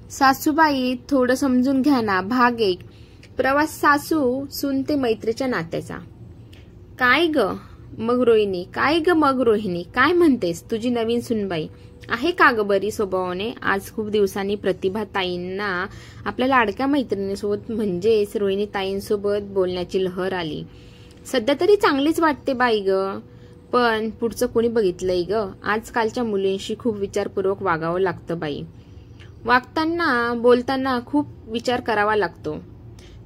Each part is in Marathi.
सासूबाई थोडं समजून घ्या ना. भाग 1. प्रवास सासू सून ते मैत्रीच्या नात्याचा. काय ग मग रोहिणी, काय म्हणतेस? तुझी नवीन सुनबाई आहे का ग बरी स्वभावाने? आज खूप दिवसांनी प्रतिभा ताईंना आपल्या लाडक्या मैत्रिणीसोबत म्हणजेच रोहिणी ताईंसोबत बोलण्याची लहर आली. सध्या तरी चांगलीच वाटते बाई ग, पण पुढचं कोणी बघितलंय ग? आजकालच्या मुलींशी खूप विचारपूर्वक वागावं लागतं बाई. वागताना बोलताना खूप विचार करावा लागतो.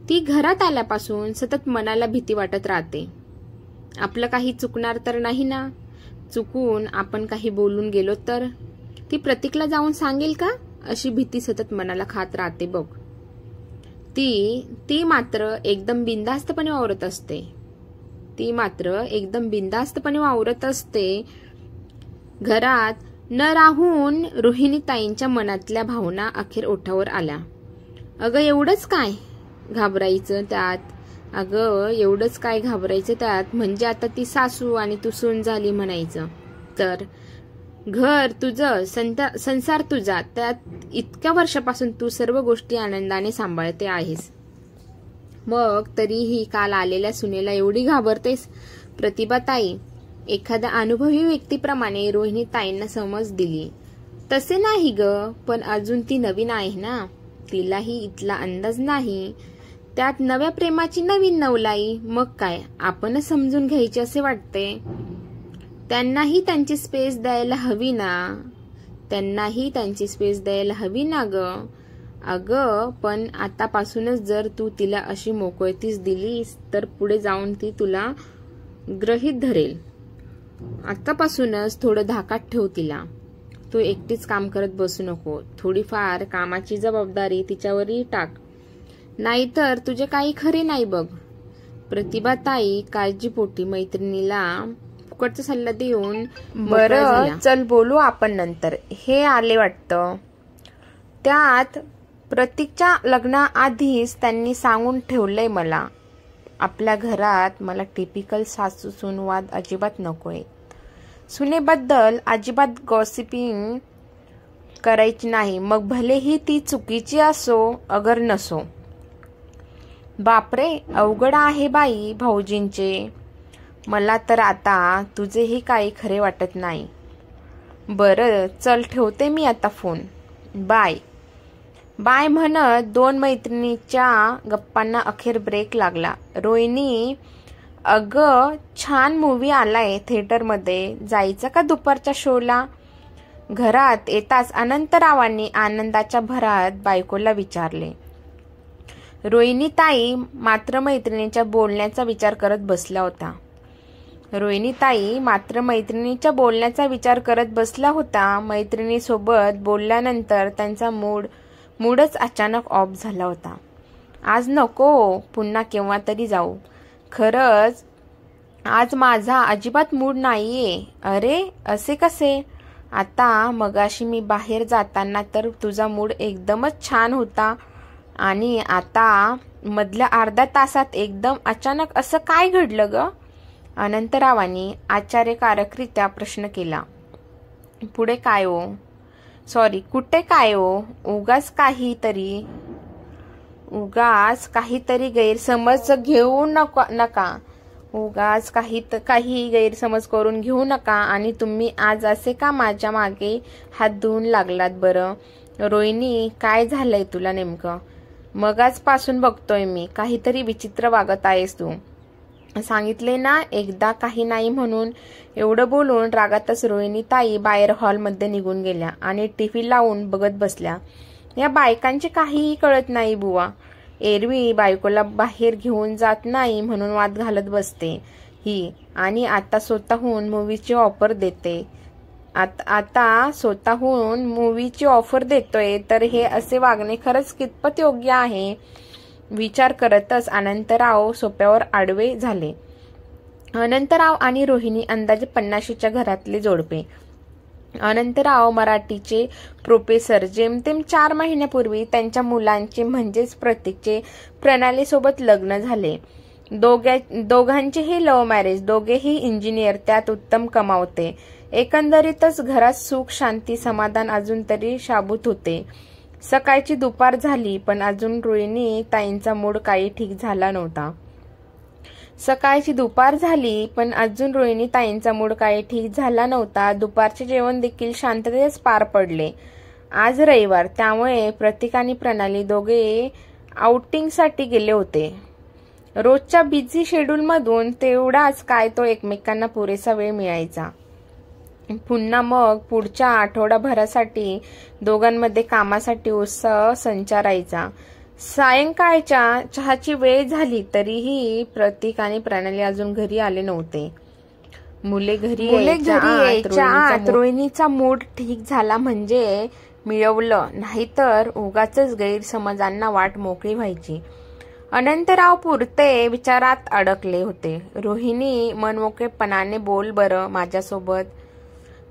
ती घरात आल्यापासून सतत मनाला भीती वाटत राहते. आपलं काही चुकणार तर नाही ना? चुकून आपण काही बोलून गेलो तर ती प्रतीकला जाऊन सांगेल का? अशी भीती सतत मनाला खात राहते बघ. ती मात्र एकदम बिनधास्तपणे वावरत असते. घरात न राहून रोहिणी ताईंच्या मनातल्या भावना अखेर ओठावर आल्या. अगं एवढंच काय घाबरायचं त्यात? म्हणजे आता ती सासू आणि तू सून झाली म्हणायचं तर? घर तुझं, संसार तुझा, त्यात इतक्या वर्षापासून तू सर्व गोष्टी आनंदाने सांभाळते आहेस. मग तरीही काल आलेल्या सुनेला एवढी घाबरतेस? प्रतिभाताई एखाद्या अनुभवी व्यक्तीप्रमाणे रोहिणी ताईंना समज दिली. तसे नाही ग, पण अजून ती नवीन आहे ना, तिलाही इथला अंदाज नाही. त्यात नव्या प्रेमाची नवीन नवलाई. मग काय आपणच समजून घ्यायचे असे वाटते. त्यांनाही त्यांची स्पेस द्यायला हवी ना ग. अगं पण आतापासूनच जर तू तिला अशी मोकळीतीच दिलीस तर पुढे जाऊन ती तुला गृहीत धरेल. आतापासूनच थोडं धाकात ठेव तिला. तू एकटीच काम करत बसू नको. थोडीफार कामाची जबाबदारी तिच्यावरही टाक, नाहीतर तुझे काही खरे नाही बघ. प्रतिभाताई काळजीपोटी मैत्रिणीला फुकटचा सल्ला देऊन बरं चल बोलू आपण नंतर, हे आले वाटतं. त्यात प्रतीकच्या लग्नाआधीच त्यांनी सांगून ठेवलंय मला, आपल्या घरात मला टिपिकल सासू सून वाद अजिबात नकोय. सुनेबद्दल अजिबात गॉसिपिंग करायची नाही, मग भलेही ती चुकीची असो अगर नसो. बापरे अवघड आहे बाई भाऊजींचे. मला तर आता तुझेही काही खरे वाटत नाही. बरं चल ठेवते मी आता फोन. बाय म्हणत दोन मैत्रिणीच्या गप्पांना अखेर ब्रेक लागला. रोहिणी, अगं छान मूवी आलाय थिएटरमध्ये, जायचं का दुपारच्या शोला? घरात येताच अनंतरावांनी आनंदाच्या भरात बायकोला विचारले. रोहिणीताई मात्र मैत्रिणीच्या बोलण्याचा विचार करत बसला होता. मैत्रिणीसोबत बोलल्यानंतर त्यांचा मूडच अचानक ऑफ झाला होता. आज नको, पुन्हा केव्हा तरी जाऊ. खरंच आज माझा अजिबात मूड नाहीये. अरे असे कसे? आता मगाशी मी बाहेर जाताना तर तुझा मूड एकदमच छान होता आणि आता मधल्या अर्ध्या तासात एकदम अचानक असं काय घडलं ग? अनंतरावांनी आश्चर्यकारकरित्या प्रश्न केला. कुठे काय हो? उगाच काहीतरी गैरसमज घेऊ नका. उगाच काही गैरसमज करून घेऊ नका. आणि तुम्ही आज असे का माझ्या मागे हात धुवून लागलात बरं? रोहिणी काय झालंय तुला नेमकं? मगाचपासून बघतोय मी, काहीतरी विचित्र वागत आहेस तू. सांगितले ना एकदा काही नाही म्हणून. एवढं बोलून रागातच रोहिणीताई बाहेर हॉलमध्ये निघून गेल्या आणि टीव्ही लावून बघत बसल्या. या बायकांचे काहीही कळत नाही बुवा. एरवी बायकोला बाहेर घेऊन जात नाही म्हणून वाद घालत बसते ही, आणि आता स्वतःहून मूवीची ऑफर देतोय तर हे असे वागणे खरंच कितपत योग्य आहे? विचार करतच अनंतराव सोप्यावर आडवे झाले. अनंतराव आणि रोहिणी अंदाजे 50च्या घरातले जोडपे. अनंतराव मराठीचे प्रोफेसर. जेमतेम 4 महिन्यापूर्वी त्यांच्या मुलांचे म्हणजेच प्रतीकचे प्रणालीसोबत लग्न झाले. दोघांचेही लव्ह मॅरेज. दोघेही इंजिनियर, त्यात उत्तम कमावते. एकंदरीतच घरात सुख शांती समाधान अजून तरी शाबूत होते. सकाळची दुपार झाली पण अजून रोहिणी ताईंचा मूड काही ठीक झाला नव्हता. सकाळची दुपार झाली पण अजून रोहिणी ताईंचा मूड काही ठीक झाला नव्हता. दुपारचे जेवण देखील शांततेत पार पडले. आज रविवार, त्यामुळे प्रतीक आणि प्रणाली दोघे आउटिंगसाठी गेले होते. रोजच्या बिझी शेड्यूलमधून तेवढाच काय तो एकमेकांना पुरेसा वेळ मिळायचा. पुन्हा मग पुढच्या आठवडाभरासाठी दोघांमध्ये कामासाठी उत्साह संचारायचा. सायंकाळच्या चहाची वेळ झाली तरीही प्रतीक आणि प्रणाली अजून घरी आले नव्हते. मुले घरी यायच्या आत रोहिणीचा मूड ठीक झाला म्हणजे मिळवलं, नाहीतर उगाचच गैरसमजांना वाट मोकळी व्हायची. अनंतराव पुरते विचारात अडकले होते. रोहिणी मनमोकळेपणाने बोल बरं माझ्यासोबत.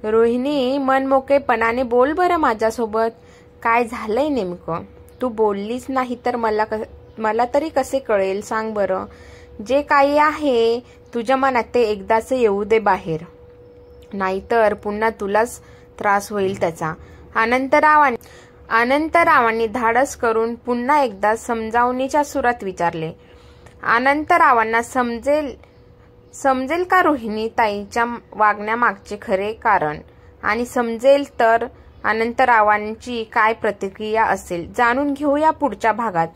रोहिणी मनमोकळेपणाने बोल बरं माझ्यासोबत. काय झालंय नेमकं? तू बोललीच नाही तर मला तरी कसे कळेल सांग बरं. जे काही आहे तुझ्या मनात ते एकदाच येऊ दे बाहेर, नाहीतर पुन्हा तुलाच त्रास होईल त्याचा. अनंतरावांनी धाडस करून पुन्हा एकदा समजावणीच्या सुरात विचारले. अनंतरावांना समजेल का रोहिणी ताईच्या वागण्यामागचे खरे कारण? आणि समजेल तर अनंतरावांची काय प्रतिक्रिया असेल जाणून घेऊया पुढच्या भागात.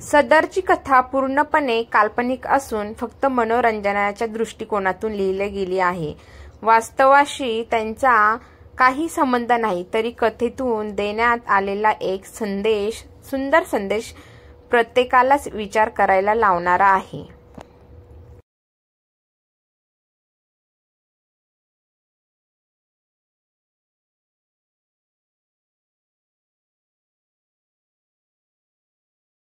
सदरची कथा पूर्णपणे काल्पनिक असून फक्त मनोरंजनाच्या दृष्टिकोनातून लिहिली गेली आहे. वास्तवाशी त्यांचा काही संबंध नाही. तरी कथेतून देण्यात आलेला एक सुंदर संदेश प्रत्येकालाच विचार करायला लावणारा आहे.